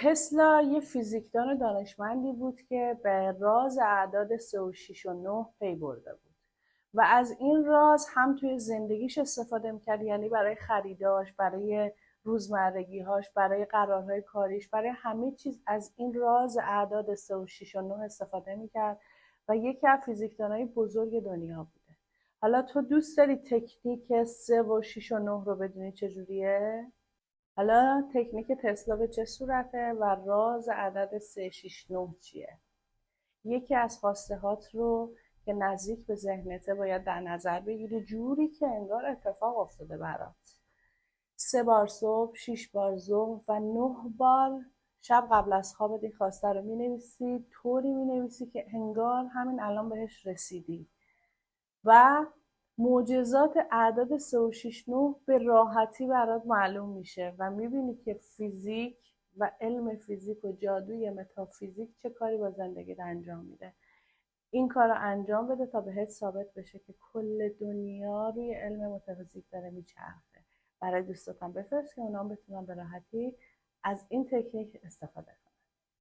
تسلا یه فیزیکدان دانشمندی بود که به راز اعداد 3 و 6 و 9 پی برده بود و از این راز هم توی زندگیش استفاده میکرد، یعنی برای خریداش، برای روزمرگیهاش، برای قرارهای کاریش، برای همه چیز از این راز اعداد 3 و 6 و 9 استفاده میکرد و یکی از فیزیکدانهای بزرگ دنیا بوده. حالا تو دوست داری تکنیک 3 و 6 و 9 رو بدونی چجوریه؟ حالا تکنیک تسلا به چه صورته و راز عدد 3 6 9 چیه؟ یکی از خواسته هات رو که نزدیک به ذهنته باید در نظر بگیری جوری که انگار اتفاق افتاده برات. 3 بار صبح، 6 بار ظهر و 9 بار شب قبل از خوابت این خواسته رو مینویسی، طوری مینویسی که انگار همین الان بهش رسیدی و معجزات اعداد 3 و 6 9 به راحتی برات معلوم میشه و میبینی که فیزیک و علم فیزیک و جادوی متافیزیک چه کاری با زندگیت انجام میده. این کار رو انجام بده تا بهت ثابت بشه که کل دنیا روی علم متافیزیک داره میچرخه. برای دوستاتم بفرست که اونام بتونن به راحتی از این تکنیک استفاده کنن.